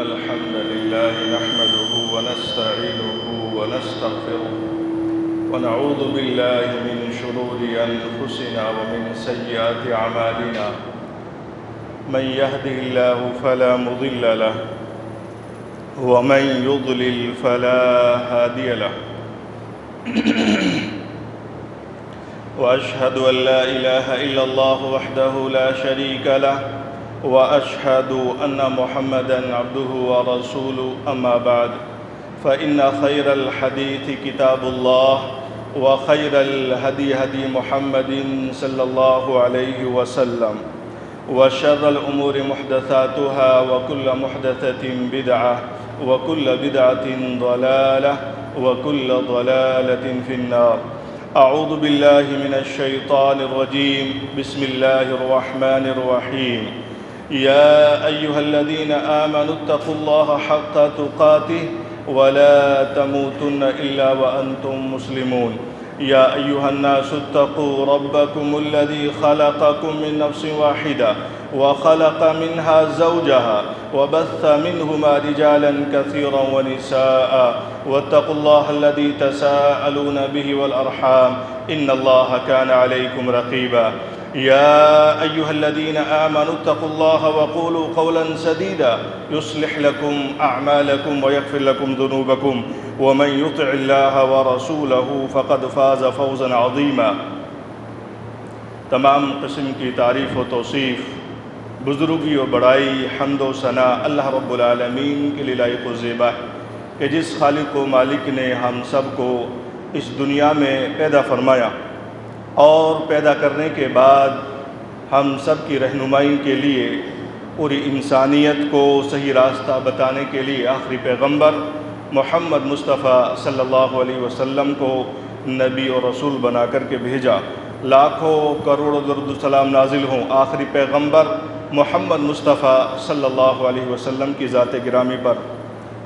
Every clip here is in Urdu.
الحمد لله نحمده ونستعينه ونستغفره ونعوذ بالله من شرور أنفسنا ومن سيئات أعمالنا من يهده الله فلا مضل له ومن يضلل فلا هادي له وأشهد أن لا إله إلا الله وحده لا شريك له وأشهد أن محمدًا عبده ورسوله أما بعد فإن خير الحديث كتاب الله وخير الهدي هدي محمد صلى الله عليه وسلم وشر الأمور محدثاتها وكل محدثة بدعة وكل بدعة ضلالة وكل ضلالة في النار. أعوذ بالله من الشيطان الرجيم. بسم الله الرحمن الرحيم. يا أيها الذين آمنوا اتقوا الله حق تقاته ولا تموتن إلا وأنتم مسلمون. يا أيها الناس اتقوا ربكم الذي خلقكم من نفس واحدة وخلق منها زوجها وبث منهما رجالا كثيرا ونساء واتقوا الله الذي تساءلون به والأرحام إن الله كان عليكم رقيبا. يا أيها الذين آمنوا اتقوا الله وقولوا قولا سديدا يصلح لكم أعمالكم ويغفر لكم ذنوبكم ومن يطع الله ورسوله فقد فاز فوزا عظيما. تمام قسم کی تعریف و توصیف، بزرگی و بڑائی، حمد و ثنا اللہ رب العالمین کے لیے لائق و زیبا ہے کہ جس خالق و مالک نے ہم سب کو اس دنیا میں پیدا فرمایا اور پیدا کرنے کے بعد ہم سب کی رہنمائی کے لیے پوری انسانیت کو صحیح راستہ بتانے کے لیے آخری پیغمبر محمد مصطفیٰ صلی اللہ علیہ وسلم کو نبی اور رسول بنا کر کے بھیجا. لاکھوں کروڑوں درود و سلام نازل ہوں آخری پیغمبر محمد مصطفیٰ صلی اللہ علیہ وسلم کی ذات گرامی پر.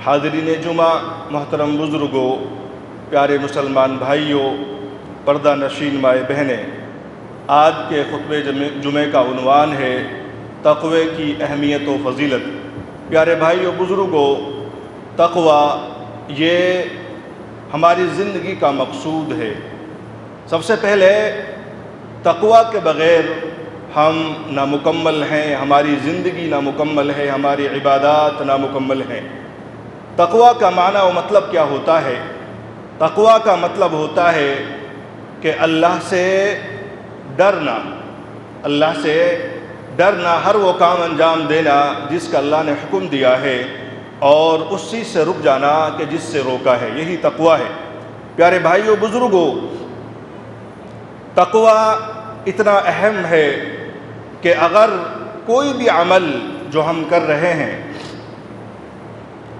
حاضرین جمعہ، محترم بزرگوں، پیارے مسلمان بھائیوں، پردہ نشین مائیں بہنیں، آج کے خطبے جمعے کا عنوان ہے تقوی کی اہمیت و فضیلت. پیارے بھائیوں بزرگوں، تقوی یہ ہماری زندگی کا مقصود ہے. سب سے پہلے تقوی کے بغیر ہم نامکمل ہیں، ہماری زندگی نامکمل ہے، ہماری عبادات نامکمل ہیں. تقوی کا معنی و مطلب کیا ہوتا ہے؟ تقوی کا مطلب ہوتا ہے کہ اللہ سے ڈرنا، اللہ سے ڈرنا، ہر وہ کام انجام دینا جس کا اللہ نے حکم دیا ہے اور اس چیز سے رک جانا کہ جس سے روکا ہے، یہی تقوی ہے. پیارے بھائیوں بزرگوں، تقوی اتنا اہم ہے کہ اگر کوئی بھی عمل جو ہم کر رہے ہیں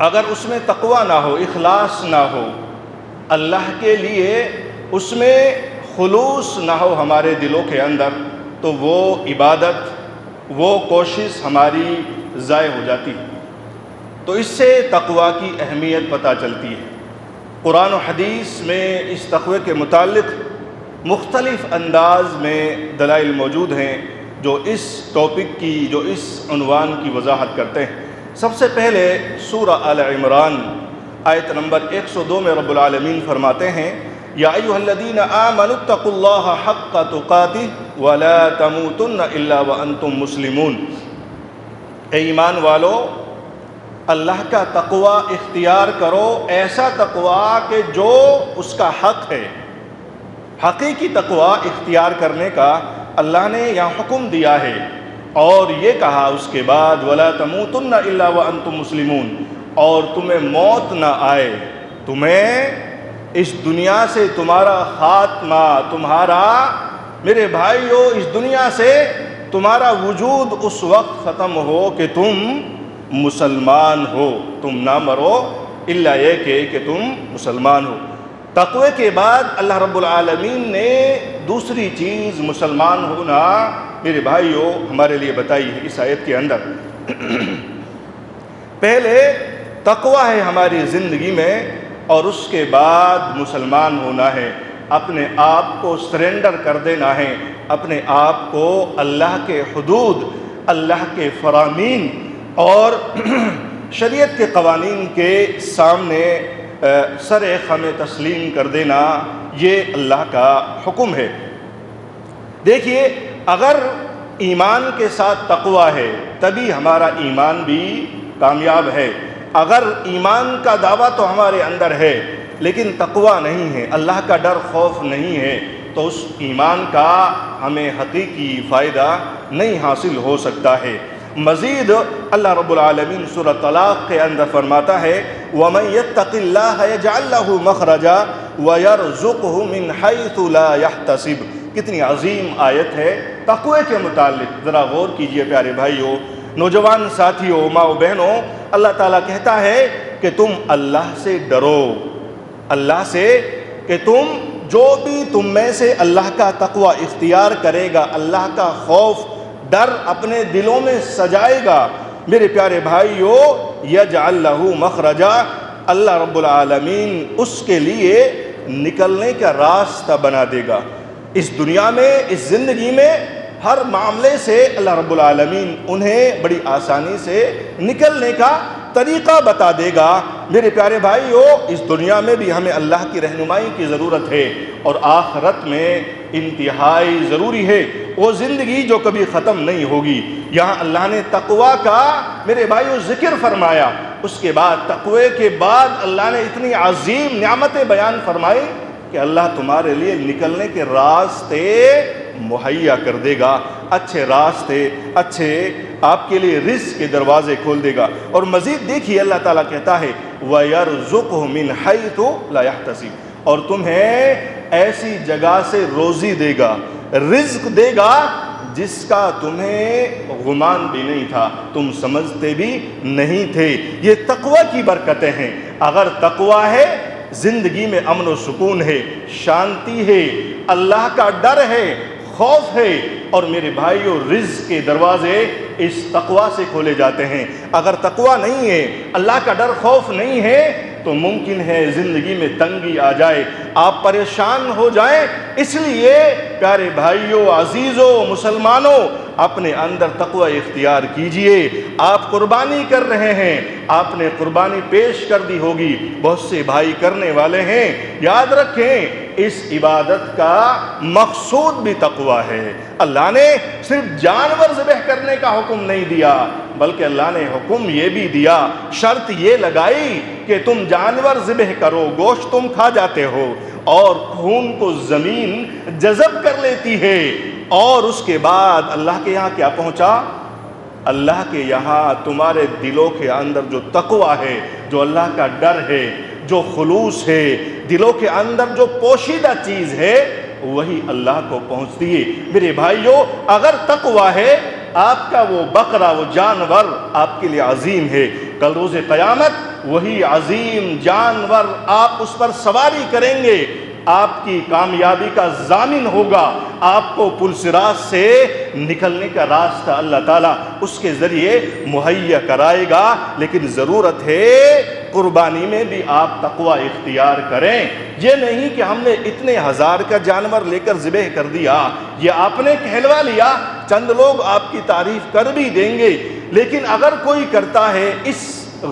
اگر اس میں تقوی نہ ہو، اخلاص نہ ہو، اللہ کے لیے اس میں خلوص نہ ہو ہمارے دلوں کے اندر، تو وہ عبادت، وہ کوشش ہماری ضائع ہو جاتی ہے. تو اس سے تقوی کی اہمیت پتہ چلتی ہے. قرآن و حدیث میں اس تقوی کے متعلق مختلف انداز میں دلائل موجود ہیں جو اس ٹاپک کی، جو اس عنوان کی وضاحت کرتے ہیں. سب سے پہلے سورہ آل عمران آیت نمبر 102 میں رب العالمین فرماتے ہیں یا ایھا الذین آمنوا اتقوا اللہ حق تقاتہ ولا تموتن الا وانتم مسلمون. اے ایمان والو، اللہ کا تقوی اختیار کرو، ایسا تقوی کہ جو اس کا حق ہے. حقیقی تقوی اختیار کرنے کا اللہ نے یہاں حکم دیا ہے اور یہ کہا اس کے بعد ولا تموتن الا وانتم مسلمون، اور تمہیں موت نہ آئے، تمہیں اس دنیا سے تمہارا خاتمہ، تمہارا، میرے بھائیو، اس دنیا سے تمہارا وجود اس وقت ختم ہو کہ تم مسلمان ہو، تم نہ مرو الا یہ کہ تم مسلمان ہو. تقوی کے بعد اللہ رب العالمین نے دوسری چیز مسلمان ہونا میرے بھائیو ہمارے لیے بتائی ہے اس آیت کے اندر. پہلے تقوی ہے ہماری زندگی میں اور اس کے بعد مسلمان ہونا ہے. اپنے آپ کو سرنڈر کر دینا ہے، اپنے آپ کو اللہ کے حدود، اللہ کے فرامین اور شریعت کے قوانین کے سامنے سر خم تسلیم کر دینا یہ اللہ کا حکم ہے۔ دیکھیے، اگر ایمان کے ساتھ تقوی ہے تبھی ہمارا ایمان بھی کامیاب ہے۔ اگر ایمان کا دعویٰ تو ہمارے اندر ہے لیکن تقوی نہیں ہے، اللہ کا ڈر خوف نہیں ہے، تو اس ایمان کا ہمیں حقیقی فائدہ نہیں حاصل ہو سکتا ہے۔ مزید اللہ رب العالمین سورہ طلاق کے اندر فرماتا ہے وَمَن يَتَّقِ اللَّهَ يَجْعَل لَّهُ مَخْرَجًا وَيَرْزُقْهُ مِنْ حَيْثُ لَا يَحْتَسِبُ۔ کتنی عظیم آیت ہے تقوی کے متعلق، ذرا غور کیجئے پیارے بھائیوں، نوجوان ساتھیوں، ماں و بہنوں۔ اللہ تعالیٰ کہتا ہے کہ تم اللہ سے ڈرو، اللہ سے، کہ تم جو بھی تم میں سے اللہ کا تقوی اختیار کرے گا، اللہ کا خوف ڈر اپنے دلوں میں سجائے گا، میرے پیارے بھائیو، یجعل لہ مخرجا، اللہ رب العالمین اس کے لیے نکلنے کا راستہ بنا دے گا۔ اس دنیا میں، اس زندگی میں ہر معاملے سے اللہ رب العالمین انہیں بڑی آسانی سے نکلنے کا طریقہ بتا دے گا۔ میرے پیارے بھائیو، اس دنیا میں بھی ہمیں اللہ کی رہنمائی کی ضرورت ہے اور آخرت میں انتہائی ضروری ہے، وہ زندگی جو کبھی ختم نہیں ہوگی۔ یہاں اللہ نے تقوی کا میرے بھائیو ذکر فرمایا، اس کے بعد تقوی کے بعد اللہ نے اتنی عظیم نعمتیں بیان فرمائی کہ اللہ تمہارے لیے نکلنے کے راستے مہیا کر دے گا، اچھے راستے، اچھے آپ کے لیے رزق کے دروازے کھول دے گا۔ اور مزید دیکھیے اللہ تعالیٰ کہتا ہے وَيَرْزُقْهُ مِنْ حَيْثُ لَا يَحْتَسِبُ، اور تمہیں ایسی جگہ سے روزی دے گا، رزق دے گا جس کا تمہیں گمان بھی نہیں تھا، تم سمجھتے بھی نہیں تھے۔ یہ تقوی کی برکتیں ہیں۔ اگر تقوی ہے، زندگی میں امن و سکون ہے، شانتی ہے، اللہ کا ڈر ہے، خوف ہے، اور میرے بھائیو رزق کے دروازے اس تقوی سے کھولے جاتے ہیں۔ اگر تقوی نہیں ہے، اللہ کا ڈر خوف نہیں ہے، تو ممکن ہے زندگی میں تنگی آ جائے، آپ پریشان ہو جائیں۔ اس لیے پیارے بھائیو، عزیزو، مسلمانوں، اپنے اندر تقوی اختیار کیجئے۔ آپ قربانی کر رہے ہیں، آپ نے قربانی پیش کر دی ہوگی، بہت سے بھائی کرنے والے ہیں، یاد رکھیں اس عبادت کا مقصود بھی تقوی ہے۔ اللہ نے صرف جانور ذبح کرنے کا حکم نہیں دیا، بلکہ اللہ نے حکم یہ بھی دیا، شرط یہ لگائی کہ تم جانور ذبح کرو، گوشت تم کھا جاتے ہو اور خون کو زمین جذب کر لیتی ہے، اور اس کے بعد اللہ کے یہاں کیا پہنچا؟ اللہ کے یہاں تمہارے دلوں کے اندر جو تقوی ہے، جو اللہ کا ڈر ہے، جو خلوص ہے، دلوں کے اندر جو پوشیدہ چیز ہے، وہی اللہ کو پہنچتی ہے۔ میرے بھائیو، اگر تقوی ہے، آپ کا وہ بقرہ، وہ جانور آپ کے لیے عظیم ہے، کل روز قیامت وہی عظیم جانور آپ اس پر سواری کریں گے، آپ کی کامیابی کا ضامن ہوگا، آپ کو پل صراط سے نکلنے کا راستہ اللہ تعالیٰ اس کے ذریعے مہیا کرائے گا۔ لیکن ضرورت ہے قربانی میں بھی آپ تقوی اختیار کریں۔ یہ نہیں کہ ہم نے اتنے ہزار کا جانور لے کر ذبح کر دیا، یہ آپ نے کہلوا لیا، چند لوگ آپ کی تعریف کر بھی دیں گے، لیکن اگر کوئی کرتا ہے اس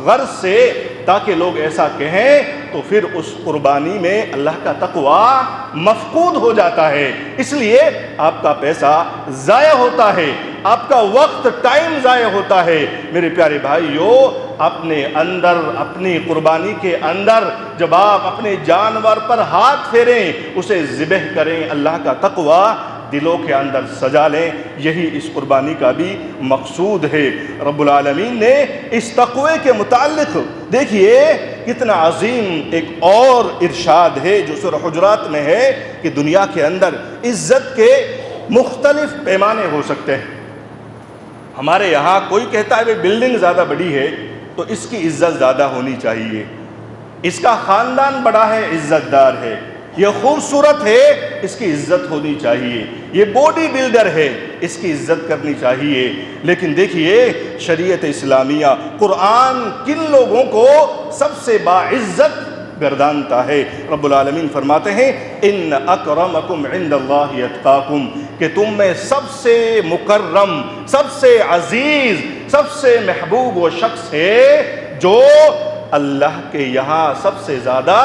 غرض سے تاکہ لوگ ایسا کہیں، تو پھر اس قربانی میں اللہ کا تقوی مفقود ہو جاتا ہے۔ اس لیے آپ کا پیسہ ضائع ہوتا ہے، آپ کا وقت، ٹائم ضائع ہوتا ہے۔ میرے پیارے بھائیو، اپنے اندر، اپنی قربانی کے اندر جب آپ اپنے جانور پر ہاتھ پھیریں، اسے ذبح کریں، اللہ کا تقوی دلوں کے اندر سجا لیں، یہی اس قربانی کا بھی مقصود ہے۔ رب العالمین نے اس تقوی کے متعلق دیکھیے کتنا عظیم ایک اور ارشاد ہے جو سورہ حجرات میں ہے کہ دنیا کے اندر عزت کے مختلف پیمانے ہو سکتے ہیں۔ ہمارے یہاں کوئی کہتا ہے بلڈنگ زیادہ بڑی ہے تو اس کی عزت زیادہ ہونی چاہیے، اس کا خاندان بڑا ہے، عزت دار ہے، یہ خوبصورت ہے، اس کی عزت ہونی چاہیے، یہ باڈی بلڈر ہے، اس کی عزت کرنی چاہیے۔ لیکن دیکھیے شریعت اسلامیہ، قرآن کن لوگوں کو سب سے باعزت گردانتا ہے؟ رب العالمین فرماتے ہیں ان اکرمکم عند اللہ اتقاکم، کہ تم میں سب سے مکرم، سب سے عزیز، سب سے محبوب وہ شخص ہے جو اللہ کے یہاں سب سے زیادہ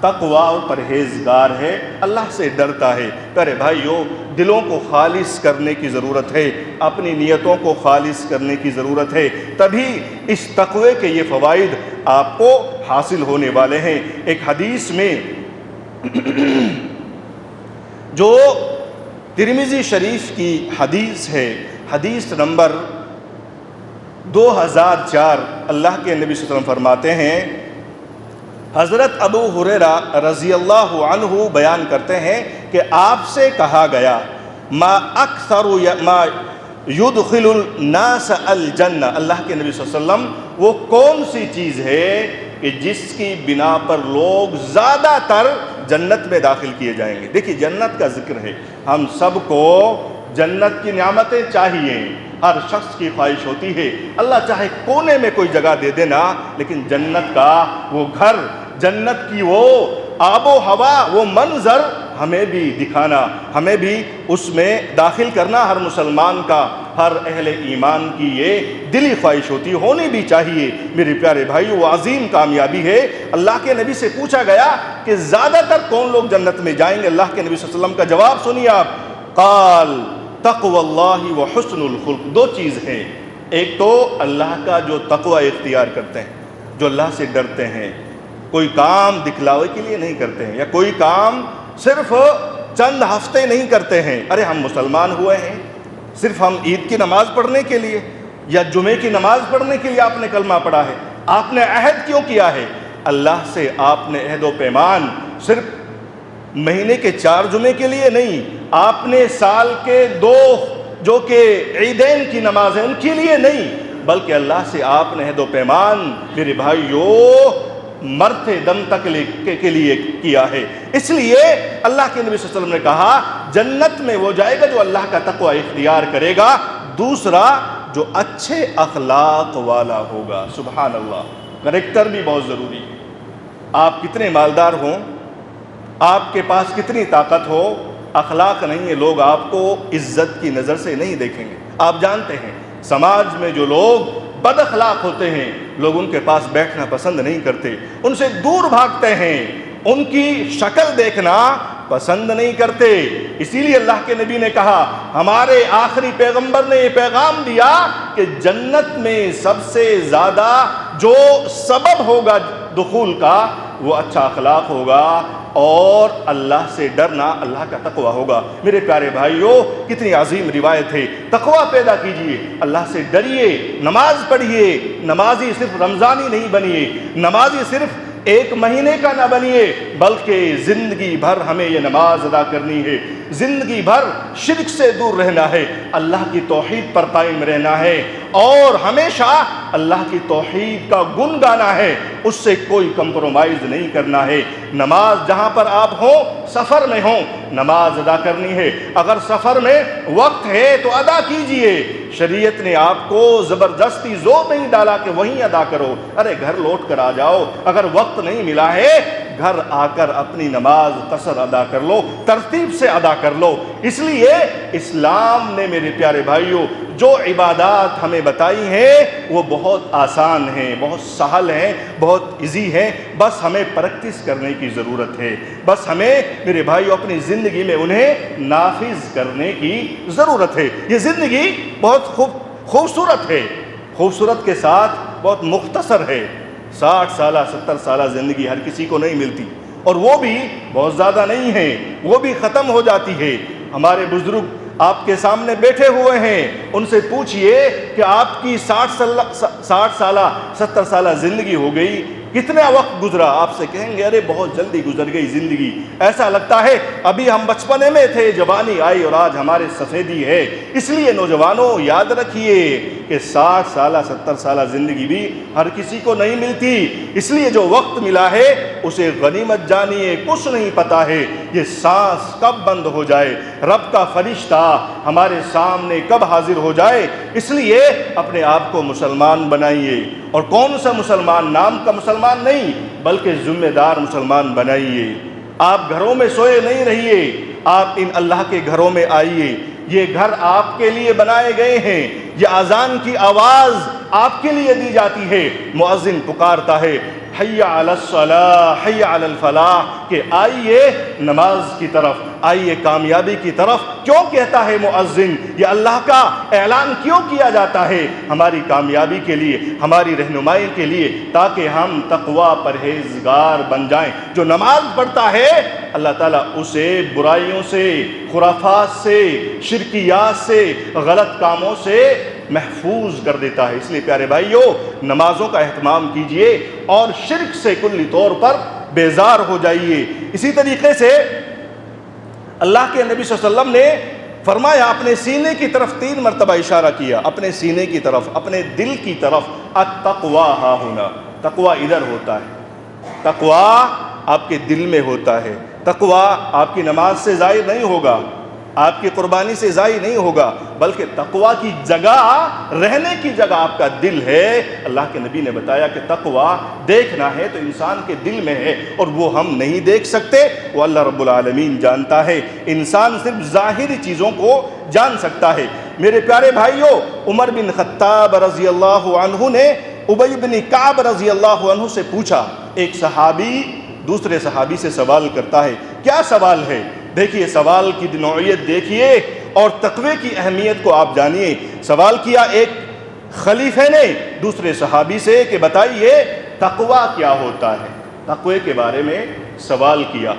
تقوی اور پرہیزگار ہے، اللہ سے ڈرتا ہے۔ پیارے بھائیو، دلوں کو خالص کرنے کی ضرورت ہے، اپنی نیتوں کو خالص کرنے کی ضرورت ہے، تبھی اس تقوی کے یہ فوائد آپ کو حاصل ہونے والے ہیں۔ ایک حدیث میں جو ترمذی شریف کی حدیث ہے، حدیث نمبر 2004، اللہ کے نبی صلی اللہ علیہ وسلم فرماتے ہیں، حضرت ابو ہریرہ رضی اللہ عنہ بیان کرتے ہیں کہ آپ سے کہا گیا، ما اکثر ما یدخل الناس الجنہ، اللہ کے نبی صلی اللہ علیہ وسلم وہ کون سی چیز ہے کہ جس کی بنا پر لوگ زیادہ تر جنت میں داخل کیے جائیں گے۔ دیکھیے جنت کا ذکر ہے، ہم سب کو جنت کی نعمتیں چاہیے، ہر شخص کی خواہش ہوتی ہے، اللہ چاہے کونے میں کوئی جگہ دے دینا، لیکن جنت کا وہ گھر، جنت کی وہ آب و ہوا، وہ منظر ہمیں بھی دکھانا، ہمیں بھی اس میں داخل کرنا ہر مسلمان کا، ہر اہل ایمان کی یہ دلی خواہش ہوتی، ہونی بھی چاہیے۔ میرے پیارے بھائی، وہ عظیم کامیابی ہے۔ اللہ کے نبی سے پوچھا گیا کہ زیادہ تر کون لوگ جنت میں جائیں گے؟ اللہ کے نبی صلی اللہ علیہ وسلم کا جواب سنیے آپ، قال تقوی اللہ و حسن الخلق۔ دو چیز ہیں، ایک تو اللہ کا جو تقوی اختیار کرتے ہیں، جو اللہ سے ڈرتے ہیں، کوئی کام دکھلاوے کے لیے نہیں کرتے ہیں، یا کوئی کام صرف چند ہفتے نہیں کرتے ہیں، ارے ہم مسلمان ہوئے ہیں صرف ہم عید کی نماز پڑھنے کے لیے یا جمعے کی نماز پڑھنے کے لیے آپ نے کلمہ پڑھا ہے؟ آپ نے عہد کیوں کیا ہے؟ اللہ سے آپ نے عہد و پیمان صرف مہینے کے 4 جمعے کے لیے نہیں، آپ نے سال کے 2 جو کہ عیدین کی نماز ہیں ان کے لیے نہیں، بلکہ اللہ سے آپ نے عہد و پیمان میرے بھائیو مرتے دم تک کے لیے کیا ہے۔ اس لیے اللہ کے نبی صلی اللہ علیہ وسلم نے کہا جنت میں وہ جائے گا جو اللہ کا تقوی اختیار کرے گا، دوسرا جو اچھے اخلاق والا ہوگا۔ سبحان اللہ، کریکٹر بھی بہت ضروری ہے۔ آپ کتنے مالدار ہوں، آپ کے پاس کتنی طاقت ہو، اخلاق نہیں ہے، لوگ آپ کو عزت کی نظر سے نہیں دیکھیں گے۔ آپ جانتے ہیں سماج میں جو لوگ بد اخلاق ہوتے ہیں، لوگ ان کے پاس بیٹھنا پسند نہیں کرتے، ان سے دور بھاگتے ہیں، ان کی شکل دیکھنا پسند نہیں کرتے۔ اسی لیے اللہ کے نبی نے کہا، ہمارے آخری پیغمبر نے یہ پیغام دیا کہ جنت میں سب سے زیادہ جو سبب ہوگا دخول کا وہ اچھا اخلاق ہوگا اور اللہ سے ڈرنا، اللہ کا تقوی ہوگا۔ میرے پیارے بھائیوں، کتنی عظیم روایت ہے، تقوی پیدا کیجئے، اللہ سے ڈریے، نماز پڑھیے، نمازی صرف رمضانی نہیں بنیے، نمازی صرف 1 مہینے کا نہ بنیے، بلکہ زندگی بھر ہمیں یہ نماز ادا کرنی ہے، زندگی بھر شرک سے دور رہنا ہے، اللہ کی توحید پر قائم رہنا ہے اور ہمیشہ اللہ کی توحید کا گن گانا ہے، اس سے کوئی کمپرومائز نہیں کرنا ہے۔ نماز جہاں پر آپ ہوں، سفر میں ہوں، نماز ادا کرنی ہے۔ اگر سفر میں وقت ہے تو ادا کیجئے، شریعت نے آپ کو زبردستی زور نہیں ڈالا کہ وہیں ادا کرو، ارے گھر لوٹ کر آ جاؤ۔ اگر وقت نہیں ملا ہے، گھر آ کر اپنی نماز قصر ادا کر لو، ترتیب سے ادا کر لو۔ اس لیے اسلام نے میرے پیارے بھائیوں جو عبادات ہمیں بتائی ہیں وہ بہت آسان ہیں، بہت سہل ہیں، بہت ایزی ہیں، بس ہمیں پریکٹس کرنے کی ضرورت ہے، بس ہمیں میرے بھائیوں اپنی زندگی میں انہیں نافذ کرنے کی ضرورت ہے۔ یہ زندگی بہت خوبصورت ہے، خوبصورت کے ساتھ بہت مختصر ہے۔ 60 سالہ 70 سالہ زندگی ہر کسی کو نہیں ملتی، اور وہ بھی بہت زیادہ نہیں ہے، وہ بھی ختم ہو جاتی ہے۔ ہمارے بزرگ آپ کے سامنے بیٹھے ہوئے ہیں، ان سے پوچھئے کہ آپ کی 60 سالہ 70 سالہ زندگی ہو گئی، کتنا وقت گزرا؟ آپ سے کہیں گے ارے بہت جلدی گزر گئی زندگی، ایسا لگتا ہے ابھی ہم بچپنے میں تھے، جوانی آئی اور آج ہمارے سفیدی ہے۔ اس لیے نوجوانوں یاد رکھیے کہ 60 سالہ 70 سالہ زندگی بھی ہر کسی کو نہیں ملتی، اس لیے جو وقت ملا ہے اسے غنیمت جانیے، کچھ نہیں پتا ہے یہ سانس کب بند ہو جائے، رب کا فرشتہ ہمارے سامنے کب حاضر ہو جائے۔ اس لیے اپنے آپ کو مسلمان بنائیے، اور کون سا مسلمان؟ نام کا مسلمان نہیں، بلکہ ذمہ دار مسلمان بنائیے۔ آپ گھروں میں سوئے نہیں رہیے، آپ ان اللہ کے گھروں میں آئیے، یہ گھر آپ کے لیے بنائے گئے ہیں، یہ اذان کی آواز آپ کے لیے دی جاتی ہے، مؤذن پکارتا ہے حی علی الصلاح حی علی الفلاح، کہ آئیے نماز کی طرف، آئیے کامیابی کی طرف۔ کیوں کہتا ہے مؤذن؟ یہ اللہ کا اعلان کیوں کیا جاتا ہے؟ ہماری کامیابی کے لیے، ہماری رہنمائی کے لیے، تاکہ ہم تقوی پرہیزگار بن جائیں۔ جو نماز پڑھتا ہے اللہ تعالیٰ اسے برائیوں سے، خرافات سے، شرکیات سے، غلط کاموں سے محفوظ کر دیتا ہے۔ اس لیے پیارے بھائیوں، نمازوں کا اہتمام کیجئے اور شرک سے کلی طور پر بیزار ہو جائیے۔ اسی طریقے سے اللہ کے نبی صلی اللہ علیہ وسلم نے فرمایا، اپنے سینے کی طرف 3 مرتبہ اشارہ کیا، اپنے سینے کی طرف، اپنے دل کی طرف۔ التقوی ہا ہونا، تقوی ادھر ہوتا ہے، تقوی آپ کے دل میں ہوتا ہے، تقوی آپ کی نماز سے ظاہر نہیں ہوگا، آپ کی قربانی سے ظاہر نہیں ہوگا، بلکہ تقوی کی جگہ، رہنے کی جگہ آپ کا دل ہے۔ اللہ کے نبی نے بتایا کہ تقوی دیکھنا ہے تو انسان کے دل میں ہے، اور وہ ہم نہیں دیکھ سکتے، وہ اللہ رب العالمین جانتا ہے۔ انسان صرف ظاہری چیزوں کو جان سکتا ہے۔ میرے پیارے بھائیوں، عمر بن خطاب رضی اللہ عنہ نے ابی بن کعب رضی اللہ عنہ سے پوچھا۔ ایک صحابی دوسرے صحابی سے سوال کرتا ہے، کیا سوال ہے؟ دیکھیے سوال کی نوعیت دیکھیے اور تقوی کی اہمیت کو آپ جانیے۔ سوال کیا ایک خلیفے نے دوسرے صحابی سے کہ بتائیے تقوی کیا ہوتا ہے، تقوی کے بارے میں سوال کیا۔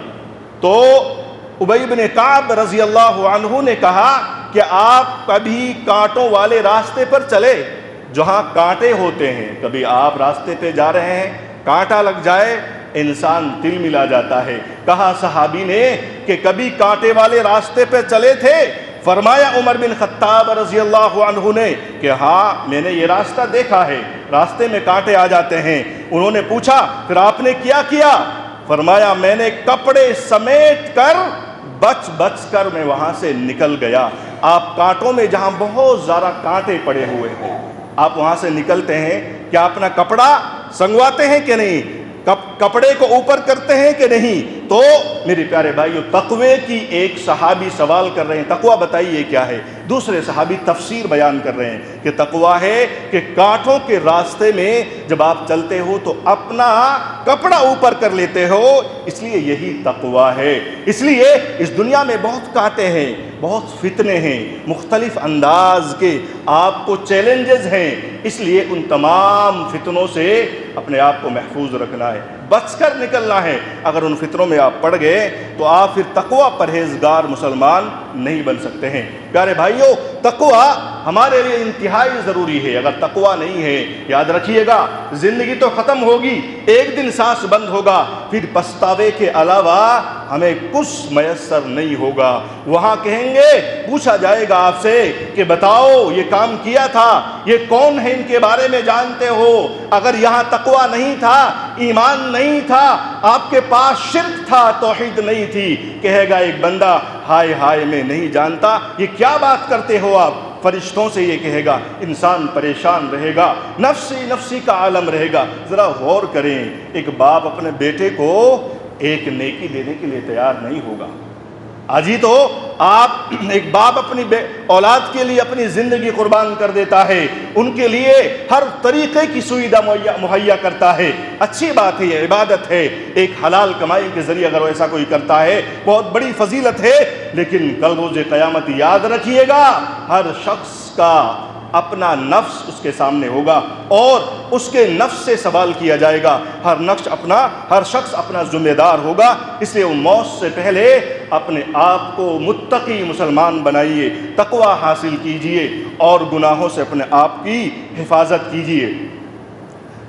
تو ابی بن کعب رضی اللہ عنہ نے کہا کہ آپ کبھی کانٹوں والے راستے پر چلے، جہاں کانٹے ہوتے ہیں، کبھی آپ راستے پہ جا رہے ہیں، کانٹا لگ جائے، انسان دل ملا جاتا ہے۔ کہا صحابی نے کہ کبھی کانٹے والے راستے پہ چلے تھے؟ فرمایا عمر بن خطاب رضی اللہ عنہ نے کہ ہاں میں نے یہ راستہ دیکھا ہے، راستے میں کانٹے آ جاتے ہیں۔ انہوں نے پوچھا پھر آپ نے کیا کیا؟ فرمایا میں نے کپڑے سمیٹ کر بچ بچ کر میں وہاں سے نکل گیا۔ آپ کانٹوں میں جہاں بہت زیادہ کانٹے پڑے ہوئے ہیں، آپ وہاں سے نکلتے ہیں، کیا اپنا کپڑا سنگواتے ہیں کہ نہیں؟ کپڑے کو اوپر کرتے ہیں کہ نہیں؟ تو میرے پیارے بھائیو، تقوی کی ایک صحابی سوال کر رہے ہیں تقوی بتائیے کیا ہے، دوسرے صحابی تفسیر بیان کر رہے ہیں کہ تقوی ہے کہ کانٹوں کے راستے میں جب آپ چلتے ہو تو اپنا کپڑا اوپر کر لیتے ہو، اس لیے یہی تقوی ہے۔ اس لیے اس دنیا میں بہت کانٹے ہیں، بہت فتنے ہیں، مختلف انداز کے آپ کو چیلنجز ہیں، اس لیے ان تمام فتنوں سے اپنے آپ کو محفوظ رکھنا ہے، بچ کر نکلنا ہے۔ اگر ان فتنوں میں آپ پڑ گئے تو آپ پھر تقوی پرہیزگار مسلمان نہیں بن سکتے ہیں۔ پیارے بھائیوں، تقوی ہمارے لیے انتہائی ضروری ہے۔ اگر تقوی نہیں ہے، یاد رکھیے گا زندگی تو ختم ہوگی، ایک دن سانس بند ہوگا، پھر پچھتاوے کے علاوہ ہمیں کچھ میسر نہیں ہوگا۔ وہاں کہیں گے، پوچھا جائے گا آپ سے کہ بتاؤ یہ کام کیا تھا، یہ کون ہے، ان کے بارے میں جانتے ہو؟ اگر یہاں تقوی نہیں تھا، ایمان نہیں تھا، آپ کے پاس شرک تھا، توحید نہیں تھی، کہے گا ایک بندہ ہائے ہائے میں نہیں جانتا، یہ کیا بات کرتے ہو آپ؟ فرشتوں سے یہ کہے گا، انسان پریشان رہے گا، نفسی نفسی کا عالم رہے گا۔ ذرا غور کریں، ایک باپ اپنے بیٹے کو ایک نیکی دینے کے لیے تیار نہیں ہوگا۔ آج ہی تو آپ ایک باپ اپنی اولاد کے لیے اپنی زندگی قربان کر دیتا ہے، ان کے لیے ہر طریقے کی سویدھا مہیا کرتا ہے۔ اچھی بات ہے، یہ عبادت ہے، ایک حلال کمائی کے ذریعے اگر ایسا کوئی کرتا ہے بہت بڑی فضیلت ہے، لیکن کل روز قیامت یاد رکھیے گا ہر شخص کا اپنا نفس اس کے سامنے ہوگا اور اس کے نفس سے سوال کیا جائے گا۔ ہر شخص اپنا ذمہ دار ہوگا، اس لیے وہ موت سے پہلے اپنے آپ کو متقی مسلمان بنائیے، تقوی حاصل کیجئے اور گناہوں سے اپنے آپ کی حفاظت کیجئے۔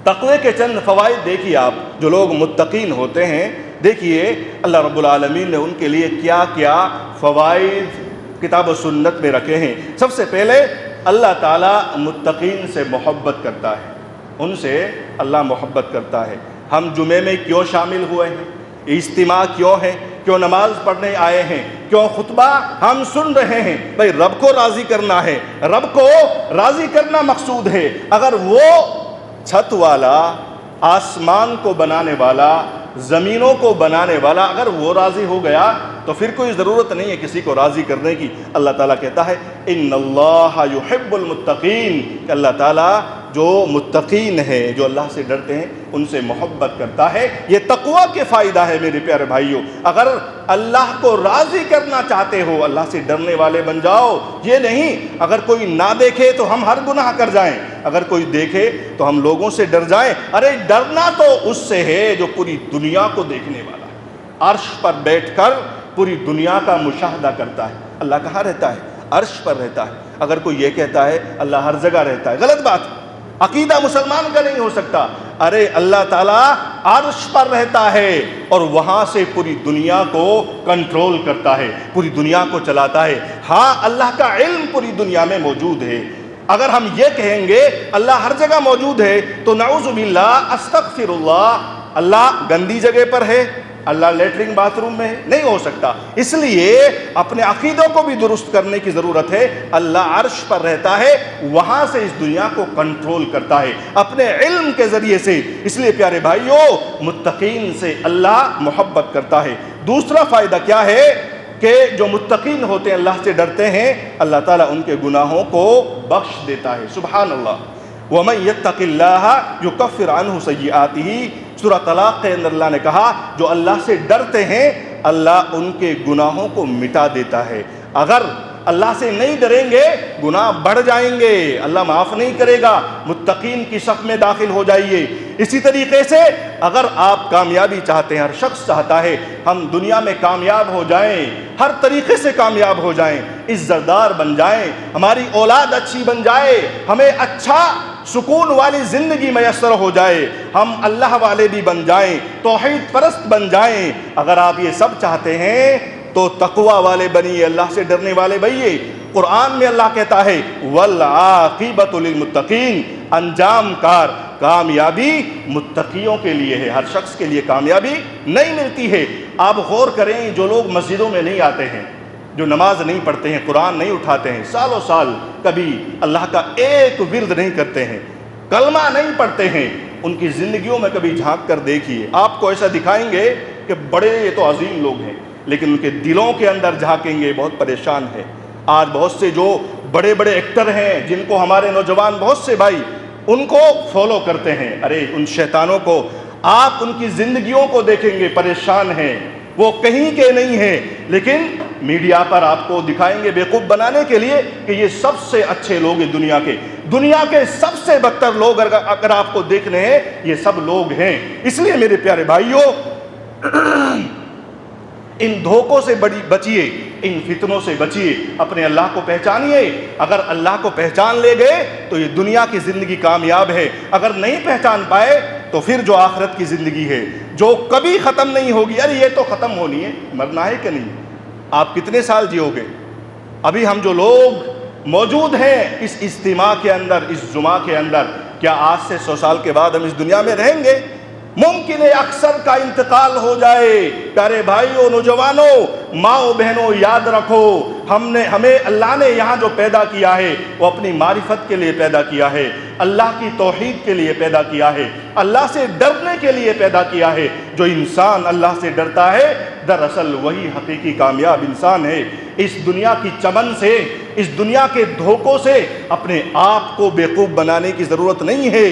تقوی کے چند فوائد دیکھیے آپ، جو لوگ متقین ہوتے ہیں، دیکھیے اللہ رب العالمین نے ان کے لیے کیا کیا فوائد کتاب و سنت میں رکھے ہیں۔ سب سے پہلے اللہ تعالیٰ متقین سے محبت کرتا ہے، ان سے اللہ محبت کرتا ہے۔ ہم جمعے میں کیوں شامل ہوئے ہیں؟ اجتماع کیوں ہے؟ کیوں نماز پڑھنے آئے ہیں؟ کیوں خطبہ ہم سن رہے ہیں؟ بھئی رب کو راضی کرنا ہے، رب کو راضی کرنا مقصود ہے۔ اگر وہ چھت والا، آسمان کو بنانے والا، زمینوں کو بنانے والا اگر وہ راضی ہو گیا تو پھر کوئی ضرورت نہیں ہے کسی کو راضی کرنے کی۔ اللہ تعالیٰ کہتا ہے ان اللہ یحب المتقین، کہ اللہ تعالیٰ جو متقین ہیں، جو اللہ سے ڈرتے ہیں، ان سے محبت کرتا ہے۔ یہ تقویٰ کے فائدہ ہے میرے پیارے بھائیوں۔ اگر اللہ کو راضی کرنا چاہتے ہو، اللہ سے ڈرنے والے بن جاؤ۔ یہ نہیں اگر کوئی نہ دیکھے تو ہم ہر گناہ کر جائیں، اگر کوئی دیکھے تو ہم لوگوں سے ڈر جائیں۔ ارے ڈرنا تو اس سے ہے جو پوری دنیا کو دیکھنے والا ہے، عرش پر بیٹھ کر پوری دنیا کا مشاہدہ کرتا ہے۔ اللہ کہاں رہتا ہے؟ عرش پر رہتا ہے۔ اگر کوئی یہ کہتا ہے اللہ ہر جگہ رہتا ہے، غلط بات ہے، عقیدہ مسلمان کا نہیں ہو سکتا۔ ارے اللہ تعالیٰ عرش پر رہتا ہے اور وہاں سے پوری دنیا کو کنٹرول کرتا ہے، پوری دنیا کو چلاتا ہے۔ ہاں اللہ کا علم پوری دنیا میں موجود ہے۔ اگر ہم یہ کہیں گے اللہ ہر جگہ موجود ہے تو نعوذ باللہ، استغفر اللہ، اللہ گندی جگہ پر ہے، اللہ لیٹرنگ باتھ روم میں ہے، نہیں ہو سکتا۔ اس لیے اپنے عقیدوں کو بھی درست کرنے کی ضرورت ہے۔ اللہ عرش پر رہتا ہے، وہاں سے اس دنیا کو کنٹرول کرتا ہے اپنے علم کے ذریعے سے۔ اس لیے پیارے بھائیوں، متقین سے اللہ محبت کرتا ہے۔ دوسرا فائدہ کیا ہے کہ جو متقین ہوتے ہیں، اللہ سے ڈرتے ہیں، اللہ تعالیٰ ان کے گناہوں کو بخش دیتا ہے۔ سبحان اللہ۔ وَمَن يَتَّقِ اللَّهَ يُكَفِّرْ عَنْهُ سَيِّئَاتِهِ، سورہ طلاق کے اندر اللہ نے کہا جو اللہ سے ڈرتے ہیں اللہ ان کے گناہوں کو مٹا دیتا ہے۔ اگر اللہ سے نہیں ڈریں گے گناہ بڑھ جائیں گے، اللہ معاف نہیں کرے گا۔ متقین کی صف میں داخل ہو جائیے۔ اسی طریقے سے اگر آپ کامیابی چاہتے ہیں، ہر شخص چاہتا ہے ہم دنیا میں کامیاب ہو جائیں، ہر طریقے سے کامیاب ہو جائیں، عزت دار بن جائیں، ہماری اولاد اچھی بن جائے، ہمیں اچھا سکون والی زندگی میسر ہو جائے، ہم اللہ والے بھی بن جائیں، توحید پرست بن جائیں۔ اگر آپ یہ سب چاہتے ہیں تو تقوی والے بنیے، اللہ سے ڈرنے والے بنیے۔ قرآن میں اللہ کہتا ہے والعاقبۃ للمتقین، انجام کار کامیابی متقیوں کے لیے ہے، ہر شخص کے لیے کامیابی نہیں ملتی ہے۔ آپ غور کریں جو لوگ مسجدوں میں نہیں آتے ہیں، جو نماز نہیں پڑھتے ہیں، قرآن نہیں اٹھاتے ہیں، سالوں سال کبھی اللہ کا ایک ورد نہیں کرتے ہیں، کلمہ نہیں پڑھتے ہیں، ان کی زندگیوں میں کبھی جھانک کر دیکھیے، آپ کو ایسا دکھائیں گے کہ بڑے یہ تو عظیم لوگ ہیں، لیکن ان کے دلوں کے اندر جھانکیں گے بہت پریشان ہے۔ آج بہت سے جو بڑے بڑے ایکٹر ہیں جن کو ہمارے نوجوان بہت سے بھائی ان کو فالو کرتے ہیں، ارے ان شیطانوں کو آپ ان کی زندگیوں کو دیکھیں گے، پریشان ہیں، وہ کہیں کے نہیں ہیں، لیکن میڈیا پر آپ کو دکھائیں گے بیوقوف بنانے کے لیے کہ یہ سب سے اچھے لوگ ہیں دنیا کے سب سے بدتر لوگ اگر آپ کو دیکھنے ہیں یہ سب لوگ ہیں۔ اس لیے میرے پیارے بھائیوں، ان دھوکوں سے بچیے، ان فتنوں سے بچیے، اپنے اللہ کو پہچانیے۔ اگر اللہ کو پہچان لے گئے تو یہ دنیا کی زندگی کامیاب ہے، اگر نہیں پہچان پائے تو پھر جو آخرت کی زندگی ہے جو کبھی ختم نہیں ہوگی، ارے یہ تو ختم ہونی ہے، مرنا ہے کہ نہیں، آپ کتنے سال جیو گے؟ ابھی ہم جو لوگ موجود ہیں اس اجتماع کے اندر، اس جمعہ کے اندر، کیا آج سے 100 سال کے بعد ہم اس دنیا میں رہیں گے؟ ممکن ہے اکثر کا انتقال ہو جائے۔ پیارے بھائیوں، نوجوانوں، ماؤں بہنوں، یاد رکھو ہمیں اللہ نے یہاں جو پیدا کیا ہے وہ اپنی معرفت کے لیے پیدا کیا ہے، اللہ کی توحید کے لیے پیدا کیا ہے، اللہ سے ڈرنے کے لیے پیدا کیا ہے۔ جو انسان اللہ سے ڈرتا ہے دراصل وہی حقیقی کامیاب انسان ہے۔ اس دنیا کی چمن سے، اس دنیا کے دھوکوں سے اپنے آپ کو بیوقوف بنانے کی ضرورت نہیں ہے۔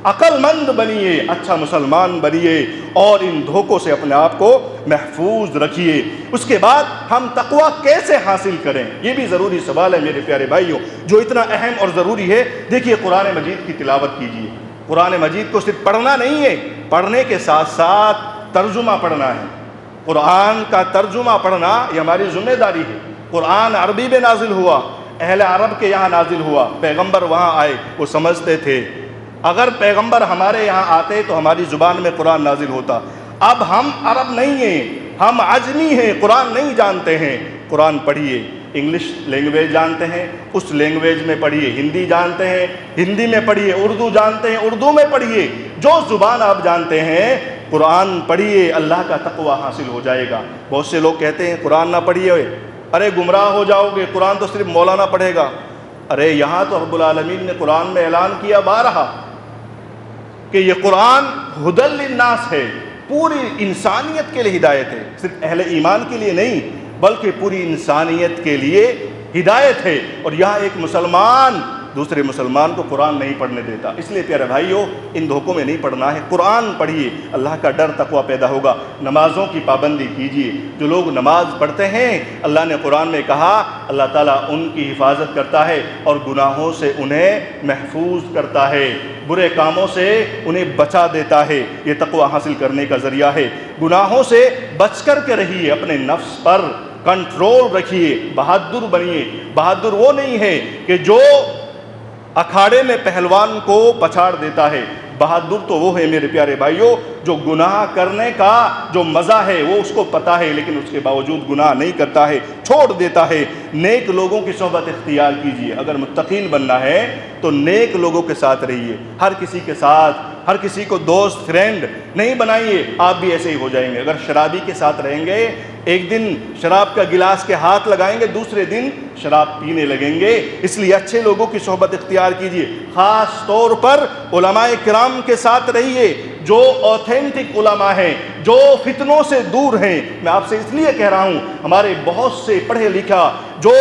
عقل مند بنیے، اچھا مسلمان بنیے اور ان دھوکوں سے اپنے آپ کو محفوظ رکھیے۔ اس کے بعد ہم تقویٰ کیسے حاصل کریں، یہ بھی ضروری سوال ہے میرے پیارے بھائیوں، جو اتنا اہم اور ضروری ہے۔ دیکھیے قرآن مجید کی تلاوت کیجیے۔ قرآن مجید کو صرف پڑھنا نہیں ہے، پڑھنے کے ساتھ ساتھ ترجمہ پڑھنا ہے۔ قرآن کا ترجمہ پڑھنا یہ ہماری ذمہ داری ہے۔ قرآن عربی میں نازل ہوا، اہل عرب کے یہاں نازل ہوا، پیغمبر وہاں آئے، وہ سمجھتے تھے۔ اگر پیغمبر ہمارے یہاں آتے تو ہماری زبان میں قرآن نازل ہوتا۔ اب ہم عرب نہیں ہیں، ہم عجمی ہیں، قرآن نہیں جانتے ہیں۔ قرآن پڑھیے، انگلش لینگویج جانتے ہیں اس لینگویج میں پڑھیے، ہندی جانتے ہیں ہندی میں پڑھیے، اردو جانتے ہیں اردو میں پڑھیے، جو زبان آپ جانتے ہیں قرآن پڑھیے، اللہ کا تقوی حاصل ہو جائے گا۔ بہت سے لوگ کہتے ہیں قرآن نہ پڑھیے ارے گمراہ ہو جاؤ گے، قرآن تو صرف مولانا پڑھے گا۔ ارے یہاں تو رب العالمین نے قرآن میں اعلان کیا بارہا کہ یہ قرآن ہدی للناس ہے، پوری انسانیت کے لیے ہدایت ہے، صرف اہل ایمان کے لیے نہیں بلکہ پوری انسانیت کے لیے ہدایت ہے۔ اور یہاں ایک مسلمان دوسرے مسلمان کو قرآن نہیں پڑھنے دیتا، اس لیے پیارے بھائیو ان دھوکوں میں نہیں پڑھنا ہے، قرآن پڑھیے، اللہ کا ڈر تقویٰ پیدا ہوگا۔ نمازوں کی پابندی کیجیے، جو لوگ نماز پڑھتے ہیں اللہ نے قرآن میں کہا اللہ تعالیٰ ان کی حفاظت کرتا ہے اور گناہوں سے انہیں محفوظ کرتا ہے، برے کاموں سے انہیں بچا دیتا ہے، یہ تقویٰ حاصل کرنے کا ذریعہ ہے۔ گناہوں سے بچ کر کے رہیے، اپنے نفس پر کنٹرول رکھیے، بہادر بنیے۔ بہادر وہ نہیں ہے کہ جو اکھاڑے میں پہلوان کو پچھاڑ دیتا ہے، بہادر تو وہ ہے میرے پیارے بھائیوں جو گناہ کرنے کا جو مزہ ہے وہ اس کو پتہ ہے لیکن اس کے باوجود گناہ نہیں کرتا ہے، چھوڑ دیتا ہے۔ نیک لوگوں کی صحبت اختیار کیجیے، اگر متقین بننا ہے تو نیک لوگوں کے ساتھ رہیے، ہر کسی کے ساتھ، ہر کسی کو دوست فرینڈ نہیں بنائیے، آپ بھی ایسے ہی ہو جائیں گے۔ اگر شرابی کے ساتھ رہیں گے ایک دن شراب کا گلاس کے ہاتھ لگائیں گے، دوسرے دن شراب پینے لگیں گے۔ اس لیے اچھے لوگوں کی صحبت اختیار کیجیے، خاص طور پر علماء کرام کے ساتھ رہیے جو اوتھینٹک علماء ہیں، جو فتنوں سے دور ہیں۔ میں آپ سے اس لیے کہہ رہا ہوں ہمارے بہت سے پڑھے لکھا جو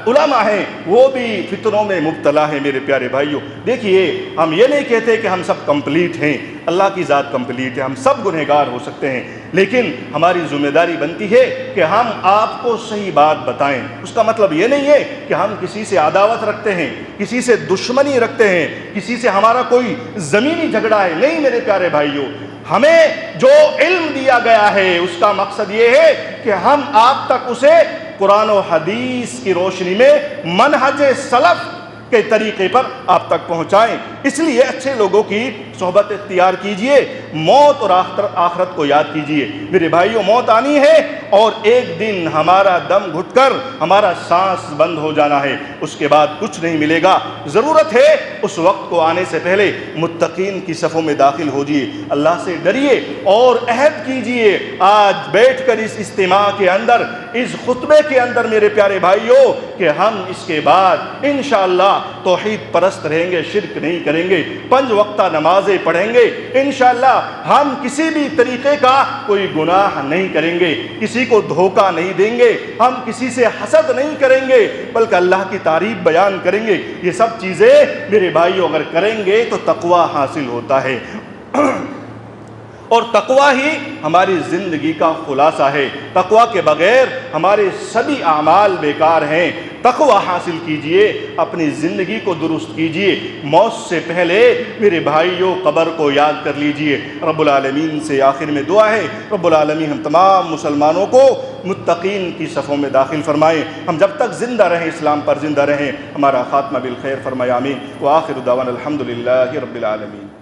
علماء ہیں وہ بھی فتنوں میں مبتلا ہیں میرے پیارے بھائیوں۔ دیکھیے ہم یہ نہیں کہتے کہ ہم سب کمپلیٹ ہیں، اللہ کی ذات کمپلیٹ ہے، ہم سب گنہگار ہو سکتے ہیں، لیکن ہماری ذمہ داری بنتی ہے کہ ہم آپ کو صحیح بات بتائیں۔ اس کا مطلب یہ نہیں ہے کہ ہم کسی سے عداوت رکھتے ہیں، کسی سے دشمنی رکھتے ہیں، کسی سے ہمارا کوئی زمینی جھگڑا ہے، نہیں میرے پیارے بھائیوں۔ ہمیں جو علم دیا گیا ہے اس کا مقصد یہ ہے کہ ہم آپ تک اسے قرآن و حدیث کی روشنی میں منہج سلف کے طریقے پر آپ تک پہنچائیں۔ اس لیے اچھے لوگوں کی صحبت اختیار کیجئے، موت اور آخرت کو یاد کیجئے۔ میرے بھائیوں موت آنی ہے اور ایک دن ہمارا دم گھٹ کر ہمارا سانس بند ہو جانا ہے، اس کے بعد کچھ نہیں ملے گا۔ ضرورت ہے اس وقت کو آنے سے پہلے متقین کی صفوں میں داخل ہوجئے، اللہ سے ڈریے اور عہد کیجئے آج بیٹھ کر اس اجتماع کے اندر، اس خطبے کے اندر میرے پیارے بھائیوں کہ ہم اس کے بعد انشاءاللہ توحید پرست رہیں گے، شرک نہیں کریں گے، 5 وقتہ نمازیں پڑھیں گے، انشاءاللہ ہم کسی بھی طریقے کا کوئی گناہ نہیں کریں گے، کسی کو دھوکہ نہیں دیں گے، ہم کسی سے حسد نہیں کریں گے بلکہ اللہ کی تعریف بیان کریں گے۔ یہ سب چیزیں میرے بھائیوں اگر کریں گے تو تقویٰ حاصل ہوتا ہے اور تقویٰ ہی ہماری زندگی کا خلاصہ ہے۔ تقویٰ کے بغیر ہمارے سبھی اعمال بیکار ہیں۔ تقویٰ حاصل کیجئے، اپنی زندگی کو درست کیجئے، موت سے پہلے میرے بھائیوں قبر کو یاد کر لیجئے۔ رب العالمین سے آخر میں دعا ہے رب العالمین ہم تمام مسلمانوں کو متقین کی صفوں میں داخل فرمائیں، ہم جب تک زندہ رہیں اسلام پر زندہ رہیں، ہمارا خاتمہ بالخیر فرمائے آمین۔ وآخر دعوانا الحمدللہ رب العالمین۔